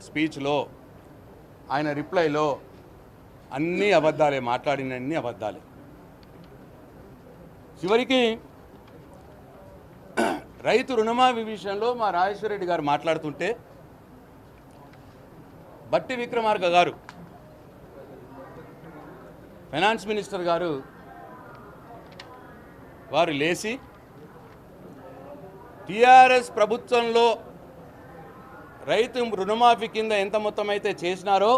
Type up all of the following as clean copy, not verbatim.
స్పీచ్లో ఆయన రిప్లైలో అన్నీ అబద్ధాలే, మాట్లాడినన్ని అబద్ధాలే. చివరికి రైతు రుణమాఫీ విషయంలో మా రాజేశ్వర రెడ్డి గారు మాట్లాడుతుంటే బట్టి విక్రమార్క గారు ఫైనాన్స్ మినిస్టర్ గారు వారు లేచి టీఆర్ఎస్ ప్రభుత్వంలో రైతు రుణమాఫీ కింద ఎంత మొత్తం అయితే చేసినారో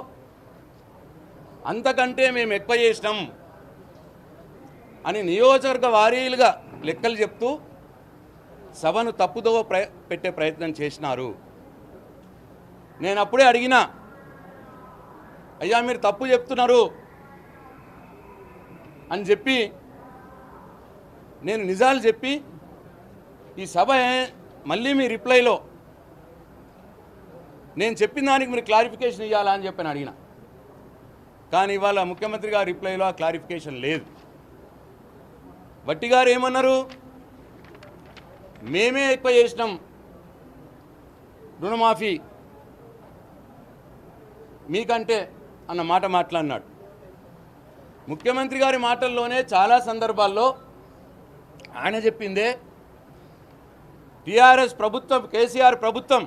అంతకంటే మేము ఎక్కువ చేసినాం అని నియోజకవర్గ వారీలుగా లెక్కలు చెప్తూ సభను తప్పుదో పెట్టే ప్రయత్నం చేసినారు. నేను అప్పుడే అడిగినా, అయ్యా మీరు తప్పు చెప్తున్నారు అని చెప్పి నేను నిజాలు చెప్పి ఈ సభ మళ్ళీ మీ రిప్లైలో నేను చెప్పిన దానికి మీరు క్లారిఫికేషన్ ఇవ్వాలా అని చెప్పి అడిగిన. కానీ ఇవాళ ముఖ్యమంత్రి గారి రిప్లైలో ఆ క్లారిఫికేషన్ లేదు. బట్టి గారు ఏమన్నారు, మేమే ఎక్కువ చేసినాం రుణమాఫీ మీకంటే అన్న మాట మాట్లాడినాడు. ముఖ్యమంత్రి గారి మాటల్లోనే చాలా సందర్భాల్లో ఆయన చెప్పిందే టీఆర్ఎస్ ప్రభుత్వం, కేసీఆర్ ప్రభుత్వం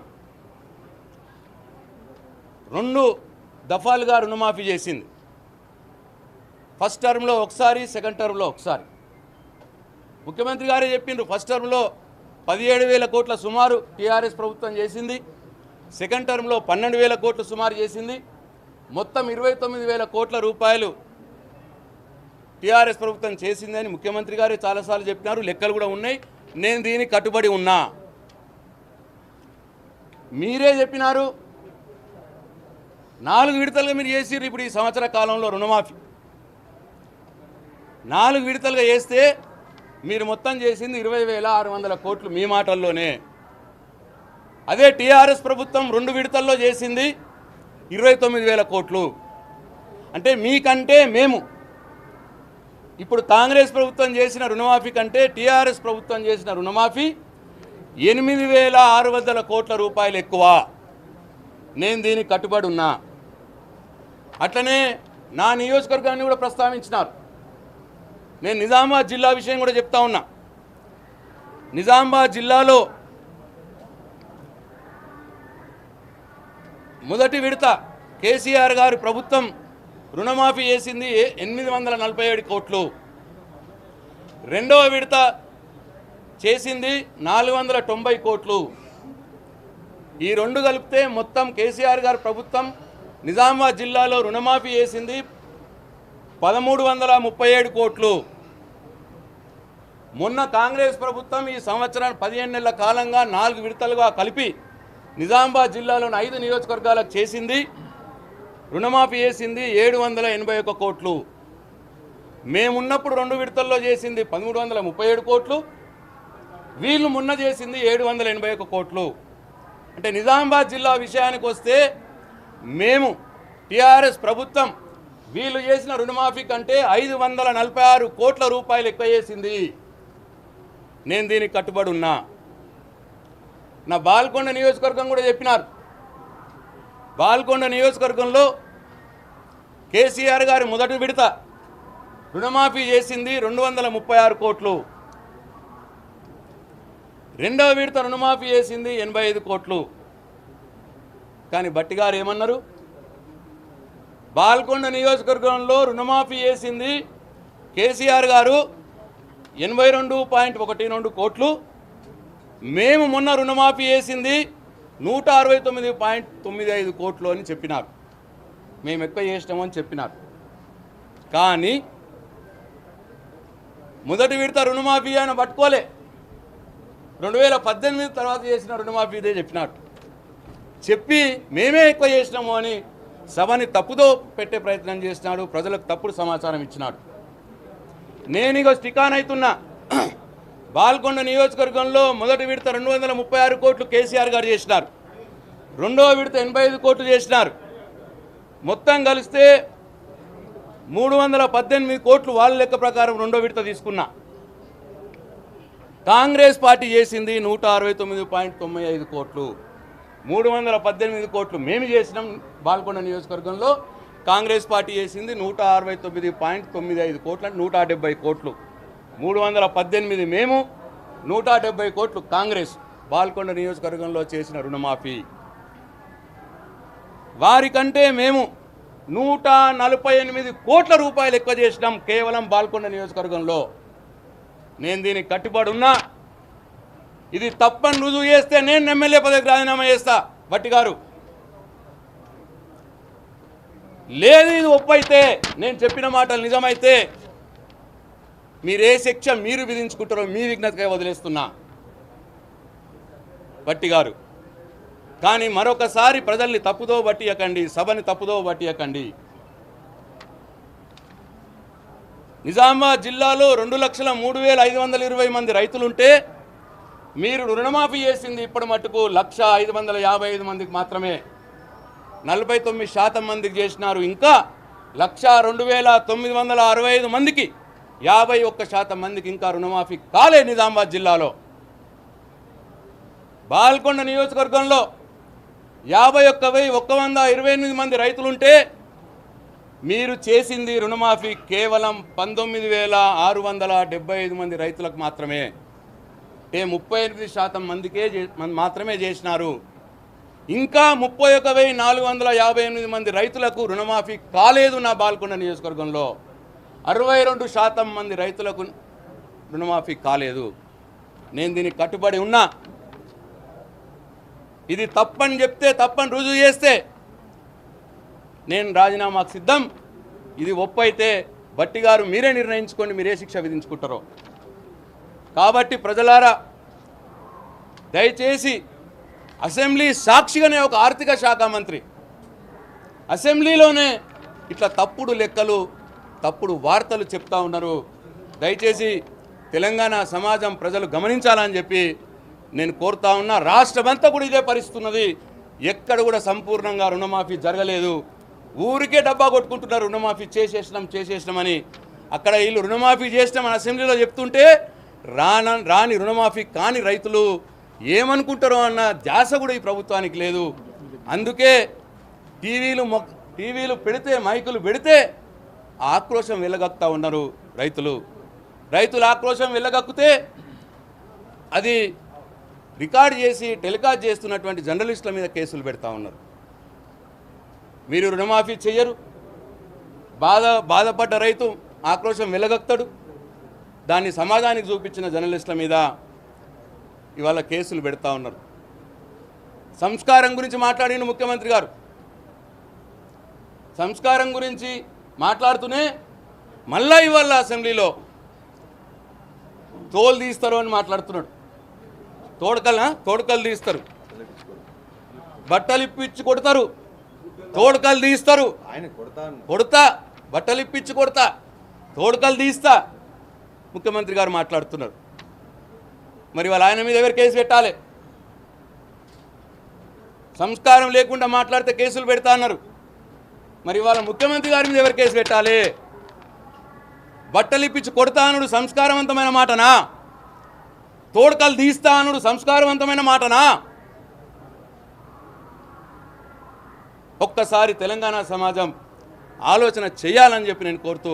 2 దఫాలుగా రుణమాఫీ చేసింది. ఫస్ట్ టర్మ్లో ఒకసారి, సెకండ్ టర్మ్లో ఒకసారి. ముఖ్యమంత్రి గారే చెప్పిండ్రు, ఫస్ట్ టర్మ్లో 17,000 కోట్ల సుమారు టీఆర్ఎస్ ప్రభుత్వం చేసింది, సెకండ్ టర్మ్లో 12,000 కోట్లు సుమారు చేసింది, మొత్తం 29,000 కోట్ల రూపాయలు టీఆర్ఎస్ ప్రభుత్వం చేసిందని ముఖ్యమంత్రి గారే చాలాసార్లు చెప్పినారు. లెక్కలు కూడా ఉన్నాయి. నేను దీనికి కట్టుబడి ఉన్నా. మీరే చెప్పినారు 4 విడతలుగా మీరు చేసిర్రు. ఇప్పుడు ఈ సంవత్సర కాలంలో రుణమాఫీ 4 విడతలుగా చేస్తే మీరు మొత్తం చేసింది 20,600 కోట్లు మీ మాటల్లోనే. అదే టీఆర్ఎస్ ప్రభుత్వం 2 విడతల్లో చేసింది 29,000 కోట్లు. అంటే మీకంటే మేము ఇప్పుడు కాంగ్రెస్ ప్రభుత్వం చేసిన రుణమాఫీ కంటే టీఆర్ఎస్ ప్రభుత్వం చేసిన రుణమాఫీ 8,600 కోట్ల రూపాయలు ఎక్కువ. నేను దీనికి కట్టుబడి ఉన్నా. అట్లనే నా నియోజకవర్గాన్ని కూడా ప్రస్తావించినారు. నేను నిజామాబాద్ జిల్లా విషయం కూడా చెప్తా ఉన్నా. నిజామాబాద్ జిల్లాలో మొదటి విడత కేసీఆర్ గారి ప్రభుత్వం రుణమాఫీ చేసింది 847 కోట్లు. రెండవ విడత చేసింది 490 కోట్లు. ఈ 2 కలిపితే మొత్తం కేసీఆర్ గారి ప్రభుత్వం నిజామాబాద్ జిల్లాలో రుణమాఫీ చేసింది 1,337 కోట్లు. మొన్న కాంగ్రెస్ ప్రభుత్వం ఈ సంవత్సరాన్ని 15 నెలల కాలంగా 4 విడతలుగా కలిపి నిజామాబాద్ జిల్లాలోని 5 నియోజకవర్గాలకు చేసింది రుణమాఫీ చేసింది 781 కోట్లు. మేమున్నప్పుడు 2 విడతల్లో చేసింది 1,337 కోట్లు. వీళ్ళు మొన్న చేసింది 781 కోట్లు. అంటే నిజామాబాద్ జిల్లా విషయానికి వస్తే మేము టీఆర్ఎస్ ప్రభుత్వం వీళ్ళు చేసిన రుణమాఫీ కంటే 546 కోట్ల రూపాయలు ఎక్కువ చేసింది. నేను దీనికి కట్టుబడి ఉన్నా. నా బాల్కొండ నియోజకవర్గం కూడా చెప్పినారు. బాల్కొండ నియోజకవర్గంలో కేసీఆర్ గారి మొదటి విడత రుణమాఫీ చేసింది 236 కోట్లు. రెండవ విడత రుణమాఫీ చేసింది 85 కోట్లు. కానీ బట్టి గారు ఏమన్నారు, బాల్కొండ నియోజకవర్గంలో రుణమాఫీ చేసింది కేసీఆర్ గారు 82.12 కోట్లు. మేము మొన్న రుణమాఫీ చేసింది 169.95 కోట్లు అని చెప్పినారు. మేము ఎక్కువ చేసినామని చెప్పినారు. కానీ మొదటి విడత రుణమాఫీ ఆయన పట్టుకోలే. 2018 తర్వాత చేసిన రుణమాఫీ ఇదే చెప్పినాడు. చెప్పి మేమే ఎక్కువ చేసినాము అని సభని తప్పుదో పెట్టే ప్రయత్నం చేసినాడు. ప్రజలకు తప్పుడు సమాచారం ఇచ్చినాడు. నేను ఇక స్టికాన్ అవుతున్నా. బాల్కొండ నియోజకవర్గంలో మొదటి విడత 236 కోట్లు కేసీఆర్ గారు చేసినారు. రెండవ విడత 85 కోట్లు చేసినారు. మొత్తం కలిస్తే 318 కోట్లు వాళ్ళ లెక్క ప్రకారం రెండో విడత తీసుకున్నా. కాంగ్రెస్ పార్టీ చేసింది 169.95 కోట్లు. 318 కోట్లు మేము చేసినాం బాల్కొండ నియోజకవర్గంలో. కాంగ్రెస్ పార్టీ చేసింది 169.95 కోట్లు అంటే 170 కోట్లు. 318 మేము, 170 కోట్లు కాంగ్రెస్ బాల్కొండ నియోజకవర్గంలో చేసిన రుణమాఫీ. వారికంటే మేము 148 కోట్ల రూపాయలు ఎక్కువ చేసినాం కేవలం బాల్కొండ నియోజకవర్గంలో. నేను దీనికి కట్టుబడి ఉన్నా. ఇది తప్పని రుజువు చేస్తే నేను ఎమ్మెల్యే పదవికి రాజీనామా చేస్తా భట్టి గారు. లేదు ఇది ఒప్పైతే, నేను చెప్పిన మాటలు నిజమైతే మీరే శిక్ష మీరు విధించుకుంటారో మీ విజ్ఞతగా వదిలేస్తున్నా భట్టి గారు. కానీ మరొకసారి ప్రజల్ని తప్పుదో పట్టియకండి, సభని తప్పుదో పట్టియకండి. నిజామాబాద్ జిల్లాలో 2,03,520 మంది రైతులుంటే మీరు రుణమాఫీ చేసింది ఇప్పటి మట్టుకు 1,05,55 మందికి మాత్రమే. 49% మందికి చేసినారు. ఇంకా 1,02,965 మందికి 51% మందికి ఇంకా రుణమాఫీ కాలే నిజామాబాద్ జిల్లాలో. బాల్కొండ నియోజకవర్గంలో 51,128 మంది రైతులుంటే మీరు చేసింది రుణమాఫీ కేవలం 19,675 మంది రైతులకు మాత్రమే. 38% మందికే మాత్రమే చేసినారు. ఇంకా 31,458 మంది రైతులకు రుణమాఫీ కాలేదు నా బాల్కొండ నియోజకవర్గంలో. 62% మంది రైతులకు రుణమాఫీ కాలేదు. నేను దీనికి కట్టుబడి ఉన్నా. ఇది తప్పని చెప్తే, తప్పని రుజువు చేస్తే నేను రాజీనామాకు సిద్ధం. ఇది ఒప్పైతే భట్టి గారు మీరే నిర్ణయించుకోండి, మీరే శిక్ష విధించుకుంటారో. కాబట్టి ప్రజలారా దయచేసి అసెంబ్లీ సాక్షిగానే ఒక ఆర్థిక శాఖ మంత్రి అసెంబ్లీలోనే ఇట్లా తప్పుడు లెక్కలు, తప్పుడు వార్తలు చెప్తా ఉన్నారు. దయచేసి తెలంగాణ సమాజం ప్రజలు గమనించాలని చెప్పి నేను కోరుతా ఉన్నా. రాష్ట్రమంతా కూడా ఇదే పరిస్థితి ఉన్నది. ఎక్కడ కూడా సంపూర్ణంగా రుణమాఫీ జరగలేదు. ఊరికే డబ్బా కొట్టుకుంటున్నారు, రుణమాఫీ చేసేసినామని. అక్కడ వీళ్ళు రుణమాఫీ చేసినామని అసెంబ్లీలో చెప్తుంటే రాని రుణమాఫీ కాని రైతులు ఏమనుకుంటారో అన్న ధ్యాస కూడా ఈ ప్రభుత్వానికి లేదు. అందుకే టీవీలు పెడితే, మైకులు పెడితే ఆక్రోశం వెళ్ళగక్కుతా ఉన్నారు రైతులు ఆక్రోశం వెళ్ళగక్కితే అది రికార్డ్ చేసి టెలికాస్ట్ చేస్తున్నటువంటి జర్నలిస్టుల మీద కేసులు పెడతా ఉన్నారు. మీరు రుణమాఫీ చెయ్యరు, బాధపడ్డ రైతు ఆక్రోశం వెళ్ళగక్తాడు. దాన్ని సమాజానికి చూపించిన జర్నలిస్టుల మీద ఇవాళ కేసులు పెడతా ఉన్నారు. సంస్కారం గురించి మాట్లాడిన ముఖ్యమంత్రి గారు సంస్కారం గురించి మాట్లాడుతూనే మళ్ళా ఇవాళ అసెంబ్లీలో తోలు తీస్తారు అని మాట్లాడుతున్నాడు. తోడుకలు తీస్తారు, బట్టలు ఇప్పించి కొడతారు, తోడుకలు తీస్తారు. కొడతా, బట్టలు ఇప్పించి కొడతా, తోడుకలు తీస్తా ముఖ్యమంత్రి గారు మాట్లాడుతున్నారు. మరి వాళ్ళ ఆయన మీద ఎవరు కేసు పెట్టాలి? సంస్కారం లేకుండా మాట్లాడితే కేసులు పెడతా అన్నారు. మరి వాళ్ళ ముఖ్యమంత్రి గారి మీద ఎవరు కేసు పెట్టాలి? బట్టలు ఇప్పించి కొడతా అనుడు సంస్కారవంతమైన మాటనా? తోడుకలు తీస్తా అనుడు సంస్కారవంతమైన మాటనా? ఒక్కసారి తెలంగాణ సమాజం ఆలోచన చేయాలని చెప్పి నేను కోరుతూ